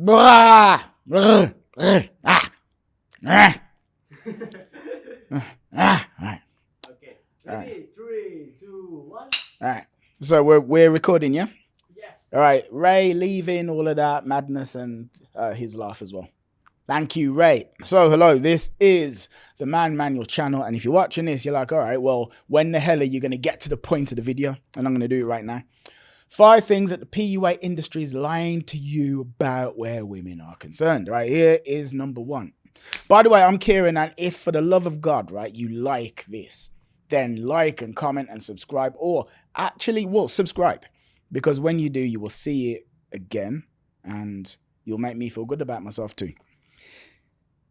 Okay. Ready? 3, 2, 1. All right. So we're recording, yeah? Yes. All right. Ray leaving all of that madness and his laugh as well. Thank you, Ray. So, hello, this is the Man Manual channel. And if you're watching this, you're like, all right, well, when the hell are you going to get to the point of the video? And I'm going to do it right now. 5 things that the PUA industry is lying to you about where women are concerned. Right, here is number 1. By the way, I'm Kieran, and if for the love of God, right, you like this, then like and comment and subscribe, or actually, well, subscribe, because when you do, you will see it again, and you'll make me feel good about myself too.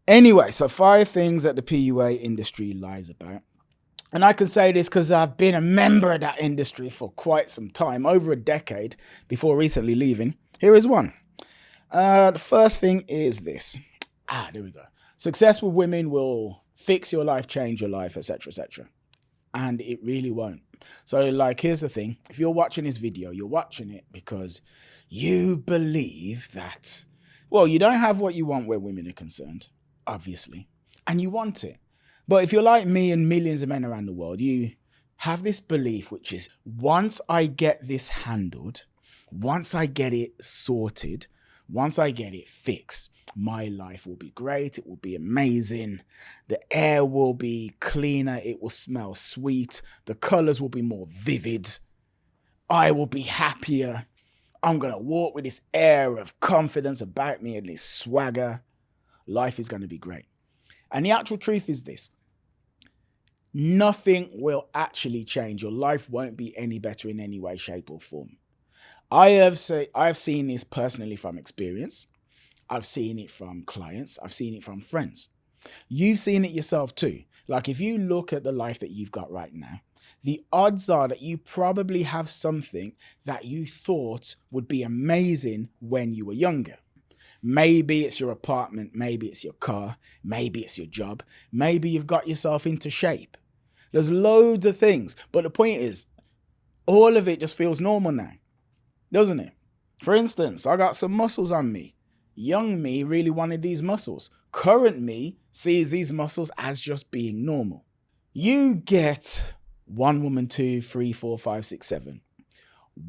Anyway, so 5 things that the PUA industry lies about. And I can say this because I've been a member of that industry for quite some time, over a decade, before recently leaving. Here is one. The first thing is this. There we go. Successful women will fix your life, change your life, etc., etc. And it really won't. So, like, here's the thing. If you're watching this video, you're watching it because you believe that, well, you don't have what you want where women are concerned, obviously, and you want it. But if you're like me and millions of men around the world, you have this belief, which is, once I get this handled, once I get it sorted, once I get it fixed, my life will be great. It will be amazing. The air will be cleaner. It will smell sweet. The colors will be more vivid. I will be happier. I'm going to walk with this air of confidence about me and this swagger. Life is going to be great. And the actual truth is this. Nothing will actually change. Your life won't be any better in any way, shape, or form. I have seen this personally from experience. I've seen it from clients. I've seen it from friends. You've seen it yourself too. Like, if you look at the life that you've got right now, the odds are that you probably have something that you thought would be amazing when you were younger. Maybe it's your apartment, maybe it's your car, maybe it's your job, maybe you've got yourself into shape. There's loads of things, but the point is, all of it just feels normal now, doesn't it? For instance, I got some muscles on me. Young me really wanted these muscles. Current me sees these muscles as just being normal. You get 1 woman, 2, 3, 4, 5, 6, 7.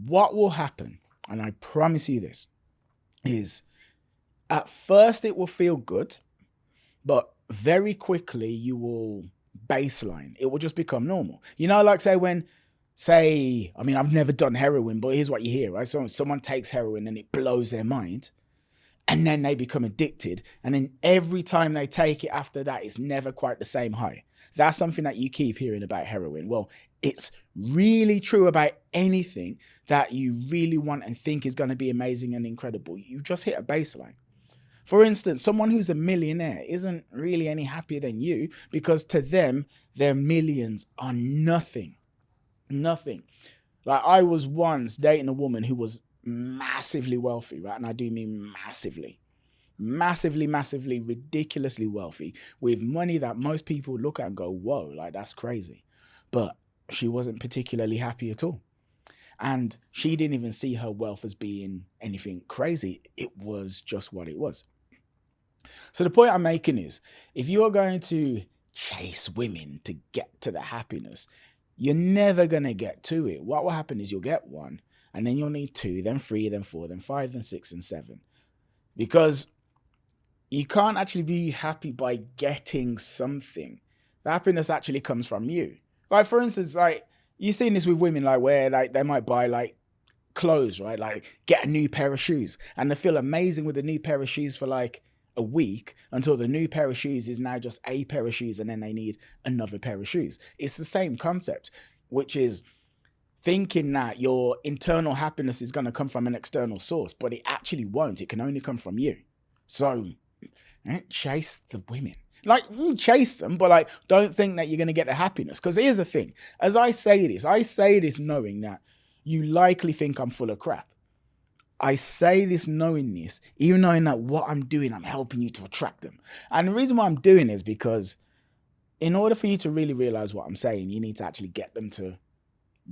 What will happen, and I promise you this, is at first it will feel good, but very quickly you will baseline. It will just become normal. You know, like I mean, I've never done heroin, but here's what you hear, right? So someone takes heroin and it blows their mind, and then they become addicted. And then every time they take it after that, it's never quite the same high. That's something that you keep hearing about heroin. Well, it's really true about anything that you really want and think is going to be amazing and incredible. You just hit a baseline. For instance, someone who's a millionaire isn't really any happier than you, because to them, their millions are nothing. Nothing. Like, I was once dating a woman who was massively wealthy, right? And I do mean massively, massively, ridiculously wealthy, with money that most people look at and go, whoa, like, that's crazy. But she wasn't particularly happy at all. And she didn't even see her wealth as being anything crazy. It was just what it was. So the point I'm making is, if you are going to chase women to get to the happiness, you're never going to get to it. What will happen is you'll get 1, and then you'll need 2, then 3, then 4, then 5, then 6, and 7. Because you can't actually be happy by getting something. The happiness actually comes from you. Like, for instance, like, you've seen this with women, like, where, like, they might buy, like, clothes, right? Like, get a new pair of shoes, and they feel amazing with a new pair of shoes for, like, a week, until the new pair of shoes is now just a pair of shoes, and then they need another pair of shoes. It's the same concept, which is thinking that your internal happiness is going to come from an external source, but it actually won't. It can only come from you. So don't chase the women. Like, chase them, but, like, don't think that you're going to get the happiness. Because here's the thing. As I say this knowing that you likely think I'm full of crap. I say this knowing this, even knowing that what I'm doing, I'm helping you to attract them. And the reason why I'm doing is because in order for you to really realize what I'm saying, you need to actually get them to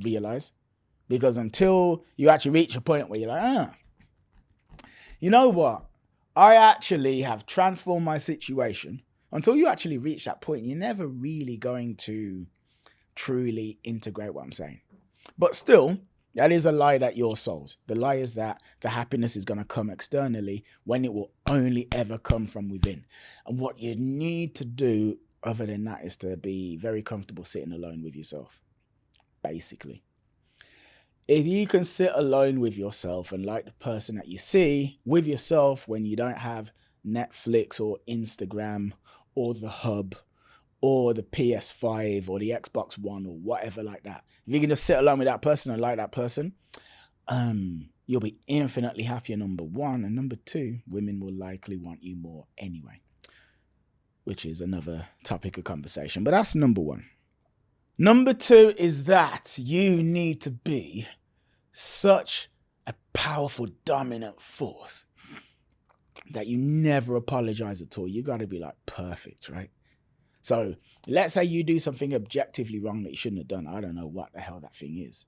realize. Because until you actually reach a point where you're like, you know what? I actually have transformed my situation. Until you actually reach that point, you're never really going to truly integrate what I'm saying. But still, that is a lie that you're sold. The lie is that the happiness is going to come externally when it will only ever come from within. And what you need to do other than that is to be very comfortable sitting alone with yourself, basically. If you can sit alone with yourself and like the person that you see with yourself when you don't have Netflix or Instagram or the Hub or the PS5 or the Xbox One or whatever like that. If you can just sit alone with that person and like that person, you'll be infinitely happier, number one. And number two, women will likely want you more anyway, which is another topic of conversation. But that's number one. Number two is that you need to be such a powerful, dominant force that you never apologize at all. You got to be like perfect, right? So let's say you do something objectively wrong that you shouldn't have done. I don't know what the hell that thing is.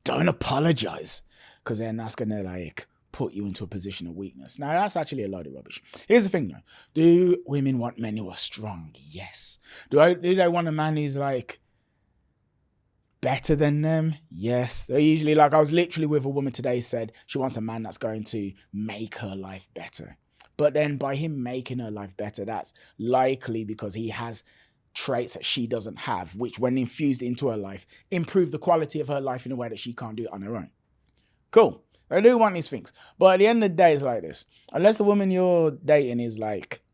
Don't apologize, because then that's going to like put you into a position of weakness. Now, that's actually a load of rubbish. Here's the thing though. Do women want men who are strong? Yes. Do they want a man who's like better than them? Yes. They're usually like, I was literally with a woman today, said she wants a man that's going to make her life better. But then by him making her life better, that's likely because he has traits that she doesn't have, which when infused into her life, improve the quality of her life in a way that she can't do it on her own. Cool. I do want these things. But at the end of the day, it's like this. Unless the woman you're dating is like,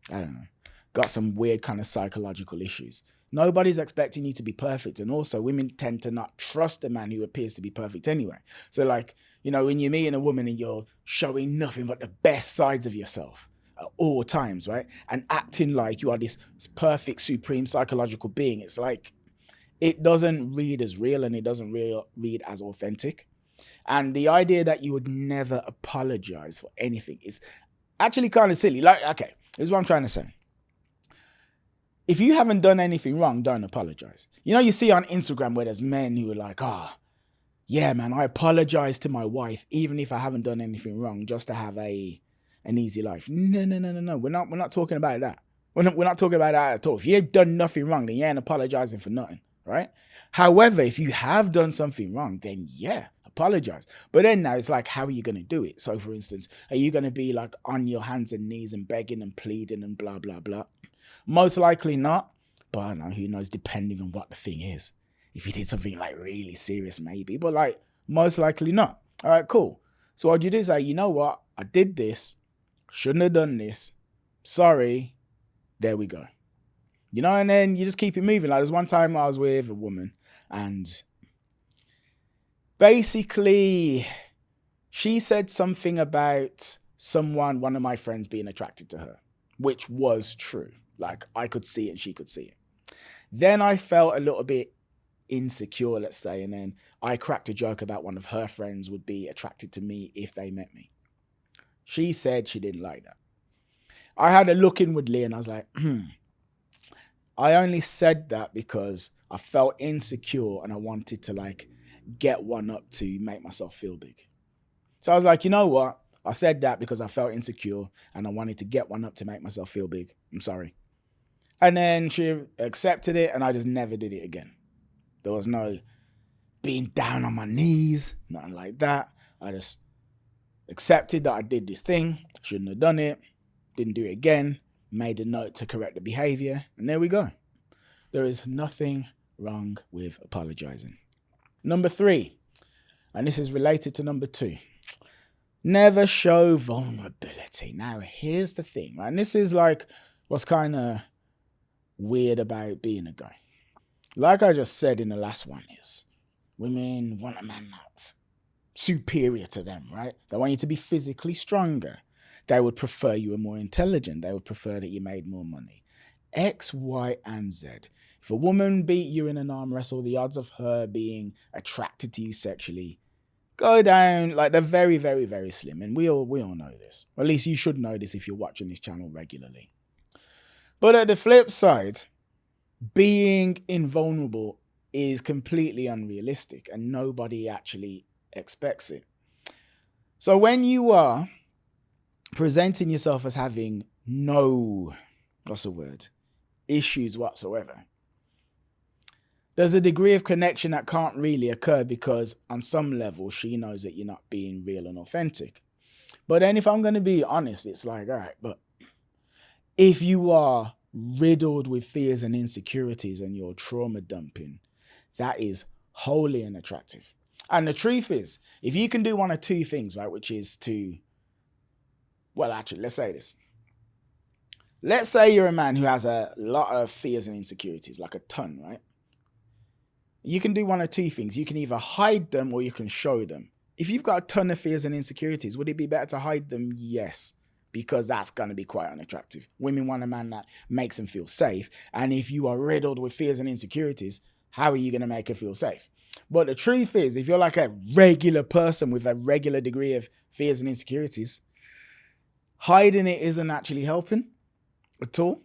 I don't know, got some weird kind of psychological issues, nobody's expecting you to be perfect. And also women tend to not trust a man who appears to be perfect anyway. So like, you know, when you're meeting a woman and you're showing nothing but the best sides of yourself at all times, right? And acting like you are this perfect, supreme psychological being, it's like, it doesn't read as real and it doesn't read as authentic. And the idea that you would never apologize for anything is actually kind of silly. Like, okay, here's what I'm trying to say. If you haven't done anything wrong, don't apologize. You know, you see on Instagram where there's men who are like, yeah, man, I apologize to my wife, even if I haven't done anything wrong, just to have an easy life. No. We're not talking about that. We're not talking about that at all. If you've done nothing wrong, then you ain't apologizing for nothing, right? However, if you have done something wrong, then yeah, apologize. But then now it's like, how are you going to do it? So for instance, are you going to be like on your hands and knees and begging and pleading and blah, blah, blah? Most likely not. But I don't know, who knows, depending on what the thing is. If you did something like really serious, maybe, but like most likely not. All right, cool. So what you do is like, you know what? I did this. Shouldn't have done this. Sorry. There we go. You know, and then you just keep it moving. Like there's one time I was with a woman and basically she said something about one of my friends being attracted to her, which was true. Like I could see it and she could see it. Then I felt a little bit insecure, let's say, and then I cracked a joke about one of her friends would be attracted to me if they met me. She said she didn't like that. I had a look inwardly and I was like, I only said that because I felt insecure and I wanted to like get one up to make myself feel big. So I was like, you know what? I said that because I felt insecure and I wanted to get one up to make myself feel big. I'm sorry. And then she accepted it and I just never did it again. There was no being down on my knees, nothing like that. I just accepted that I did this thing, shouldn't have done it, didn't do it again, made a note to correct the behavior, and there we go. There is nothing wrong with apologizing. Number 3, and this is related to number 2, never show vulnerability. Now, here's the thing, right? And this is like what's kind of weird about being a guy. Like I just said in the last one is, women want a man that's superior to them, right? They want you to be physically stronger. They would prefer you were more intelligent. They would prefer that you made more money. X, Y, and Z. If a woman beat you in an arm wrestle, the odds of her being attracted to you sexually go down, like they're very, very, very slim. And we all know this. Or at least you should know this if you're watching this channel regularly. But at the flip side, being invulnerable is completely unrealistic and nobody actually expects it. So when you are presenting yourself as having no, what's the word, issues whatsoever, there's a degree of connection that can't really occur because on some level she knows that you're not being real and authentic. But then if I'm going to be honest, it's like, all right, but if you are riddled with fears and insecurities and you're trauma dumping, that is wholly unattractive. And the truth is, if you can do one of two things, right, which is to, well, actually, let's say this. Let's say you're a man who has a lot of fears and insecurities, like a ton, right? You can do one of two things. You can either hide them or you can show them. If you've got a ton of fears and insecurities, would it be better to hide them? Yes, because that's going to be quite unattractive. Women want a man that makes them feel safe. And if you are riddled with fears and insecurities, how are you going to make her feel safe? But the truth is, if you're like a regular person with a regular degree of fears and insecurities, hiding it isn't actually helping at all.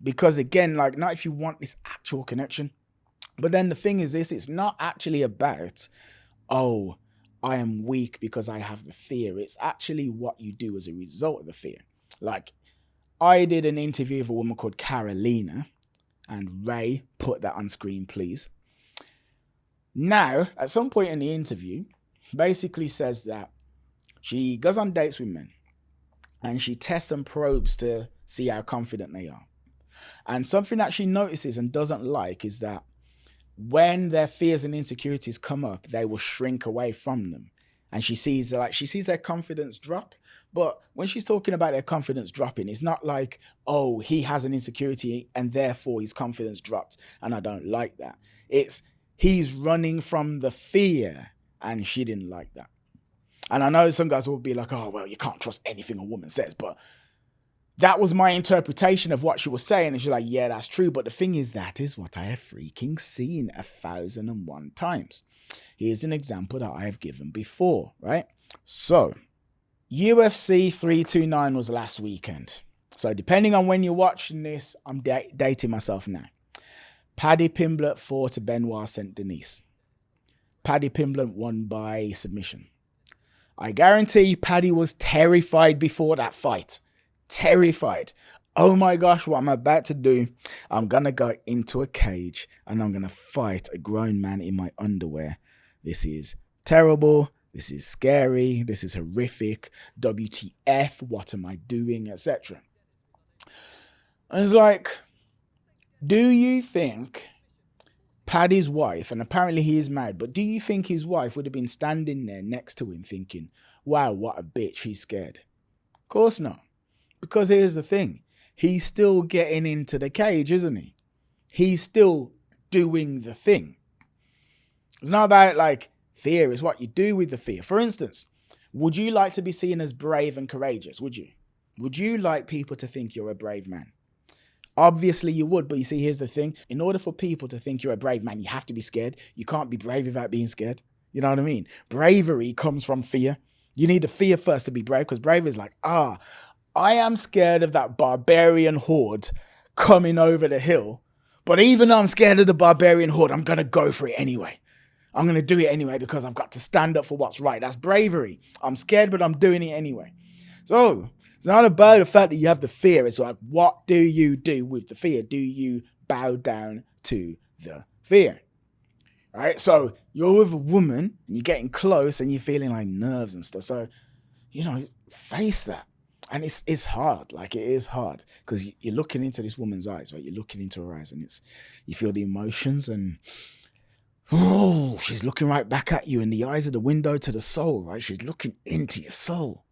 Because again, like, not if you want this actual connection. But then the thing is this, it's not actually about, oh, I am weak because I have the fear. It's actually what you do as a result of the fear. Like, I did an interview with a woman called Carolina, and Ray, put that on screen, please. Now, at some point in the interview, basically says that she goes on dates with men and she tests and probes to see how confident they are. And something that she notices and doesn't like is that when their fears and insecurities come up, they will shrink away from them. And she sees their confidence drop. But when she's talking about their confidence dropping, it's not like, oh, he has an insecurity and therefore his confidence dropped and I don't like that. It's he's running from the fear and she didn't like that. And I know some guys will be like, oh, well, you can't trust anything a woman says. But that was my interpretation of what she was saying. And she's like, yeah, that's true. But the thing is, that is what I have freaking seen 1,001 times. Here's an example that I have given before, right? So UFC 329 was last weekend. So depending on when you're watching this, I'm dating myself now. Paddy Pimblett fought to Benoit St. Denis. Paddy Pimblett won by submission. I guarantee Paddy was terrified before that fight. Terrified. Oh my gosh, what I'm about to do. I'm going to go into a cage and I'm going to fight a grown man in my underwear. This is terrible. This is scary. This is horrific. WTF, what am I doing, etc. And it's like, do you think Paddy's wife, and apparently he is married, but do you think his wife would have been standing there next to him thinking, wow, what a bitch, he's scared? Of course not. Because here's the thing. He's still getting into the cage, isn't he? He's still doing the thing. It's not about like fear, it's what you do with the fear. For instance, would you like to be seen as brave and courageous? Would you? Would you like people to think you're a brave man? Obviously you would, but you see, here's the thing. In order for people to think you're a brave man, you have to be scared. You can't be brave without being scared. You know what I mean? Bravery comes from fear. You need to fear first to be brave, because bravery is like, I am scared of that barbarian horde coming over the hill. But even though I'm scared of the barbarian horde, I'm going to go for it anyway. I'm going to do it anyway because I've got to stand up for what's right. That's bravery. I'm scared, but I'm doing it anyway. So it's not about the fact that you have the fear. It's like, what do you do with the fear? Do you bow down to the fear? All right. So you're with a woman and you're getting close and you're feeling like nerves and stuff. So, face that. And it's hard. Like, it is hard because you're looking into this woman's eyes, right? You're looking into her eyes and you feel the emotions and, oh, she's looking right back at you, and the eyes are the window to the soul, right? She's looking into your soul.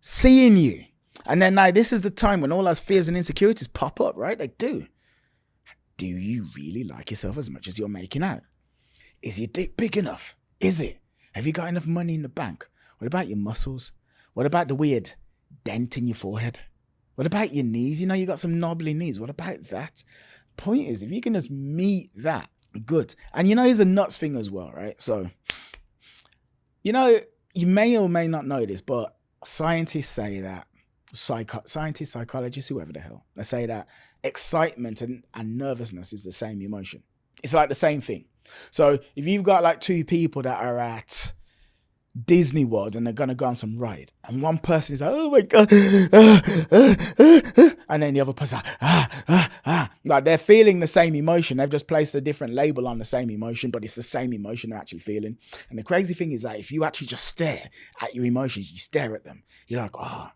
Seeing you. And then now this is the time when all those fears and insecurities pop up, right? They do. Do you really like yourself as much as you're making out? Is your dick big enough? Is it? Have you got enough money in the bank? What about your muscles? What about the weird dent in your forehead? What about your knees? You got some knobbly knees. What about that? Point is, if you can just meet that, good. And here's a nuts thing as well, right? So, you may or may not know this, but scientists say that, scientists, psychologists, whoever the hell, they say that excitement and nervousness is the same emotion. It's like the same thing. So if you've got like two people that are at Disney World and they're going to go on some ride. And one person is like, oh my God. And then the other person like, like they're feeling the same emotion. They've just placed a different label on the same emotion, but it's the same emotion they're actually feeling. And the crazy thing is that if you actually just stare at your emotions, you stare at them, you're like, oh,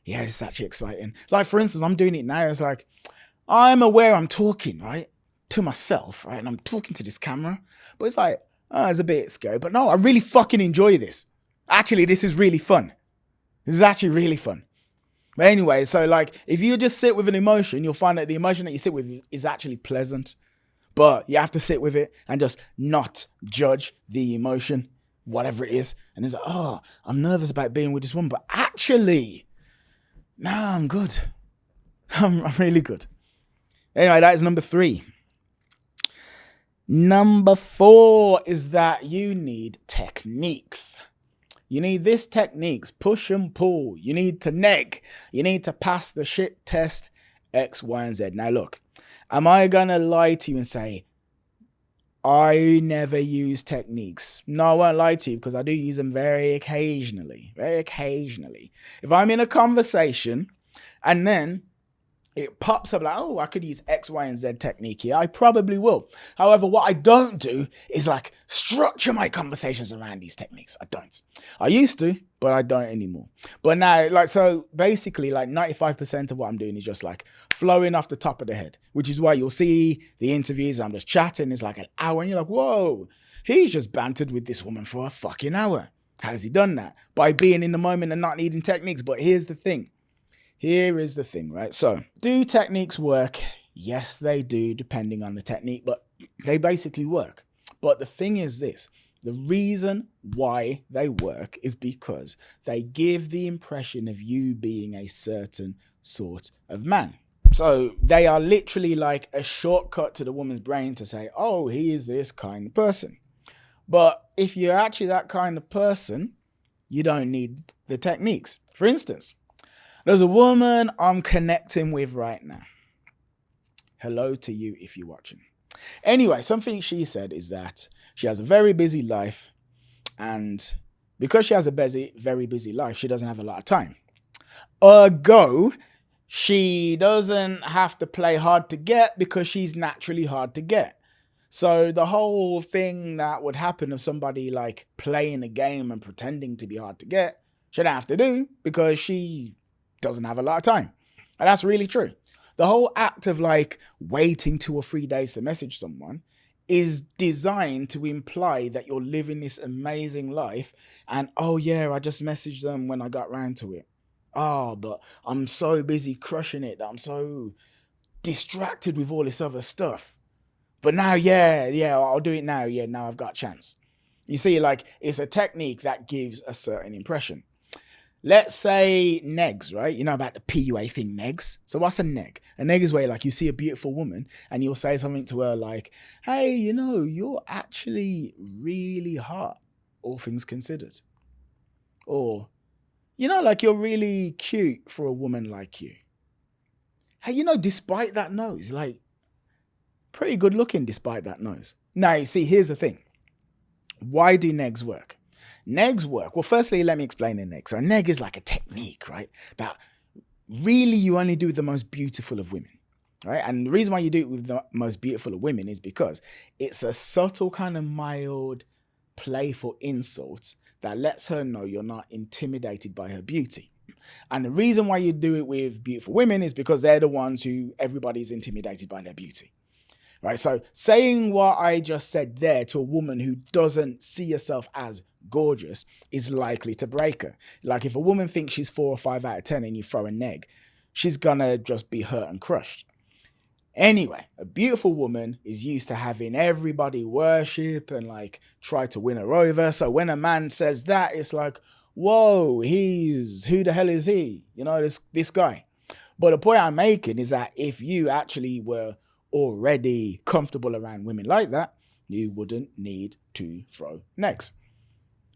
yeah, this is actually exciting. Like, for instance, I'm doing it now. It's like, I'm aware I'm talking, right, to myself, right? And I'm talking to this camera, but it's like, oh, it's a bit scary. But no, I really fucking enjoy this. Actually, this is really fun. This is actually really fun. But anyway, so like, if you just sit with an emotion, you'll find that the emotion that you sit with is actually pleasant. But you have to sit with it and just not judge the emotion, whatever it is. And it's like, oh, I'm nervous about being with this woman. But actually, no, I'm good. I'm really good. Anyway, that is number 3. Number 4 is that you need techniques. You need this techniques, push and pull. You need to neg. You need to pass the shit test, X, Y, and Z. Now look, am I going to lie to you and say, I never use techniques? No, I won't lie to you because I do use them very occasionally. Very occasionally. If I'm in a conversation and then it pops up like, oh, I could use X, Y, and Z technique here, I probably will. However, what I don't do is like structure my conversations around these techniques. I don't. I used to, but I don't anymore. But now, like, so basically like 95% of what I'm doing is just like flowing off the top of the head, which is why you'll see the interviews, I'm just chatting, it's like an hour and you're like, whoa, he's just bantered with this woman for a fucking hour. How's he done that? By being in the moment and not needing techniques. But here's the thing. Here is the thing, right? So, do techniques work? Yes, they do, depending on the technique, but they basically work. But the thing is this, the reason why they work is because they give the impression of you being a certain sort of man. So they are literally like a shortcut to the woman's brain to say, oh, he is this kind of person. But if you're actually that kind of person, you don't need the techniques. For instance, there's a woman I'm connecting with right now. Hello to you if you're watching. Anyway, something she said is that she has a very busy life, and because she has a very busy life, she doesn't have a lot of time. Ergo, she doesn't have to play hard to get because she's naturally hard to get. So the whole thing that would happen of somebody like playing a game and pretending to be hard to get, she don't have to do because she doesn't have a lot of time. And that's really true. The whole act of like waiting 2 or 3 days to message someone is designed to imply that you're living this amazing life and, oh yeah, I just messaged them when I got round to it. Oh, but I'm so busy crushing it that I'm so distracted with all this other stuff. But now, yeah, I'll do it now. Yeah, now I've got a chance. You see, like, it's a technique that gives a certain impression. Let's say negs, right? You know about the PUA thing, negs. So what's a neg? A neg is where like you see a beautiful woman and you'll say something to her like, hey, you know, you're actually really hot, all things considered. Or, you know, like you're really cute for a woman like you. Hey, you know, despite that nose, like pretty good looking despite that nose. Now, you see, here's the thing. Why do negs work? Negs work. Well, firstly, let me explain the neg. So a neg is like a technique, right? That really you only do with the most beautiful of women, right? And the reason why you do it with the most beautiful of women is because it's a subtle kind of mild, playful insult that lets her know you're not intimidated by her beauty. And the reason why you do it with beautiful women is because they're the ones who everybody's intimidated by their beauty. Right, so saying what I just said there to a woman who doesn't see herself as gorgeous is likely to break her. Like if a woman thinks she's 4 or 5 out of 10 and you throw a neg, she's gonna just be hurt and crushed. Anyway, a beautiful woman is used to having everybody worship and like try to win her over. So when a man says that, it's like, whoa, who the hell is he? You know, this guy. But the point I'm making is that if you actually were already comfortable around women like that, you wouldn't need to throw negs.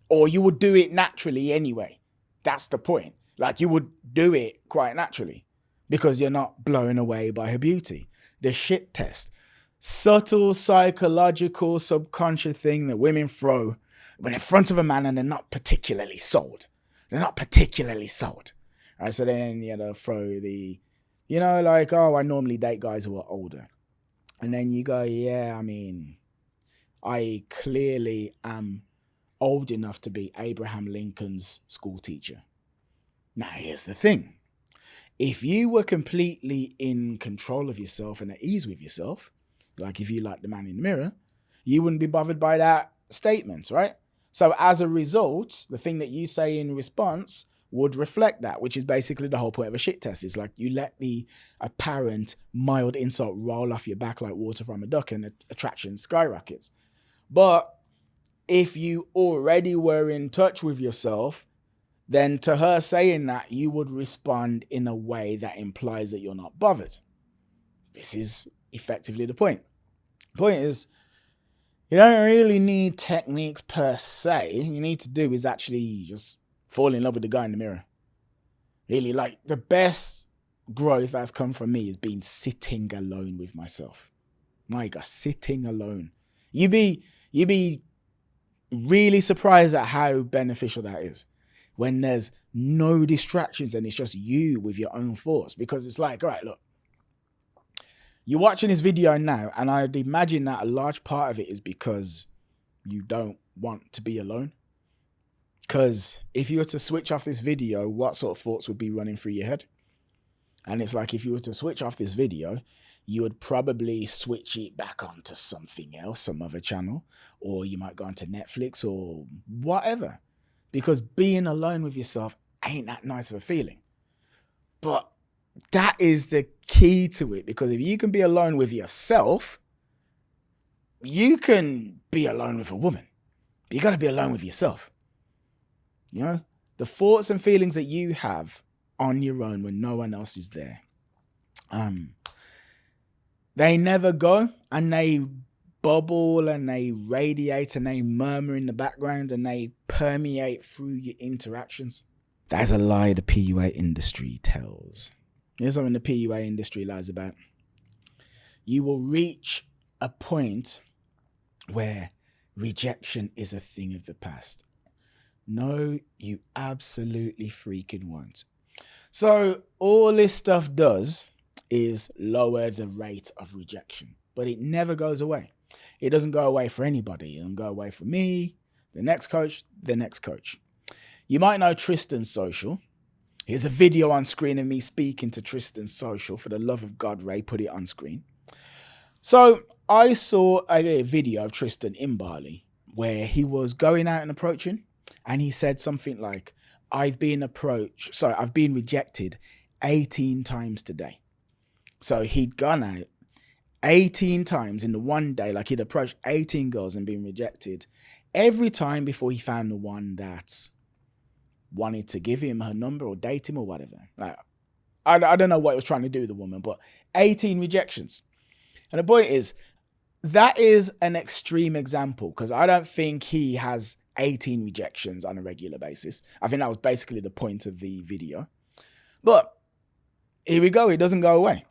Or you would do it naturally anyway. That's the point. Like you would do it quite naturally because you're not blown away by her beauty. The shit test. Subtle psychological subconscious thing that women throw when in front of a man and they're not particularly sold. They're not particularly sold. All right, so then, they'll throw the, like, oh, I normally date guys who are older. And then you go, yeah, I mean, I clearly am old enough to be Abraham Lincoln's school teacher. Now, here's the thing. If you were completely in control of yourself and at ease with yourself, like if you like the man in the mirror, you wouldn't be bothered by that statement, right? So as a result, the thing that you say in response would reflect that, which is basically the whole point of a shit test. It's like you let the apparent mild insult roll off your back like water from a duck and attraction skyrockets. But if you already were in touch with yourself, then to her saying that, you would respond in a way that implies that you're not bothered. This is effectively the point. The point is, you don't really need techniques per se. You need to do is actually just fall in love with the guy in the mirror. Really, like the best growth that's come from me is being sitting alone with myself. My gosh, sitting alone. You be really surprised at how beneficial that is when there's no distractions and it's just you with your own thoughts. Because it's like, all right, look, you're watching this video now, and I'd imagine that a large part of it is because you don't want to be alone. Because if you were to switch off this video, what sort of thoughts would be running through your head? And it's like, if you were to switch off this video, you would probably switch it back onto something else, some other channel, or you might go onto Netflix or whatever. Because being alone with yourself ain't that nice of a feeling. But that is the key to it, because if you can be alone with yourself, you can be alone with a woman. But you got to be alone with yourself. The thoughts and feelings that you have on your own when no one else is there, they never go, and they bubble and they radiate and they murmur in the background and they permeate through your interactions. That is a lie the PUA industry tells. Here's something the PUA industry lies about. You will reach a point where rejection is a thing of the past. No, you absolutely freaking won't. So all this stuff does is lower the rate of rejection, but it never goes away. It doesn't go away for anybody. It doesn't go away for me, the next coach, the next coach. You might know Tristan's social. Here's a video on screen of me speaking to Tristan's social. For the love of God, Ray, put it on screen. So I saw a video of Tristan in Bali where he was going out and approaching, and he said something like, I've been rejected 18 times today. So he'd gone out 18 times in the one day, like he'd approached 18 girls and been rejected every time before he found the one that wanted to give him her number or date him or whatever. Like, I don't know what he was trying to do with the woman, but 18 rejections. And the point is, that is an extreme example, because I don't think he has 18 rejections on a regular basis. I think that was basically the point of the video. But here we go. It doesn't go away.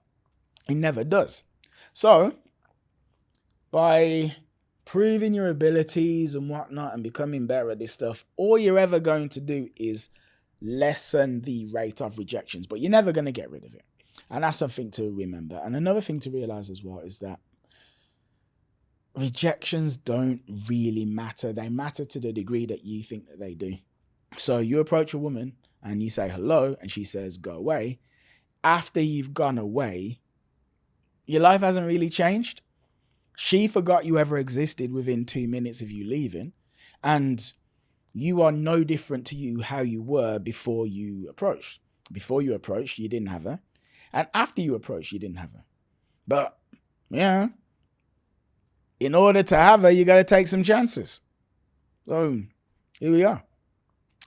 It never does. So by proving your abilities and whatnot and becoming better at this stuff, all you're ever going to do is lessen the rate of rejections, but you're never going to get rid of it. And that's something to remember. And another thing to realize as well is that rejections don't really matter. They matter to the degree that you think that they do. So you approach a woman and you say hello and she says go away. After you've gone away, your life hasn't really changed. She forgot you ever existed within 2 minutes of you leaving, and you are no different to how you were before you approached. Before you approached, you didn't have her, and after you approached, you didn't have her. But yeah, in order to have her, you got to take some chances. So here we are.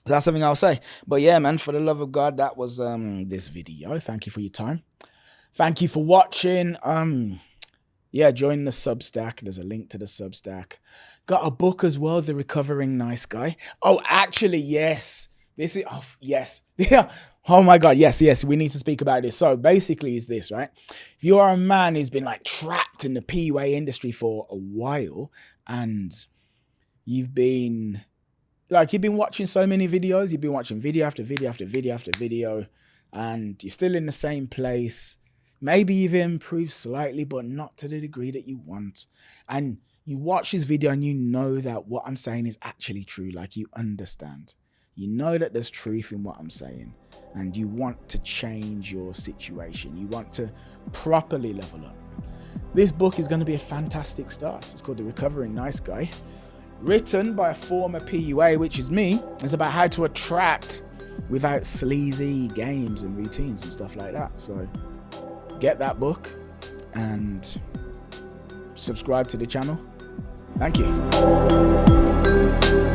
So that's something I'll say. But yeah, man, for the love of God, that was this video. Thank you for your time. Thank you for watching. Yeah, join the Substack. There's a link to the Substack. Got a book as well, The Recovering Nice Guy. Oh, actually, yes. This is, yes. Yeah. Oh my God, yes. We need to speak about this. So basically it's this, right? If you are a man who's been like trapped in the PUA industry for a while, and you've been like you've been watching so many videos, you've been watching video after video after video after video, and you're still in the same place. Maybe you've improved slightly, but not to the degree that you want. And you watch this video and you know that what I'm saying is actually true. Like you understand. You know that there's truth in what I'm saying. And you want to change your situation. You want to properly level up. This book is going to be a fantastic start. It's called The Recovering Nice Guy. Written by a former PUA, which is me. It's about how to attract without sleazy games and routines and stuff like that. So get that book and subscribe to the channel. Thank you.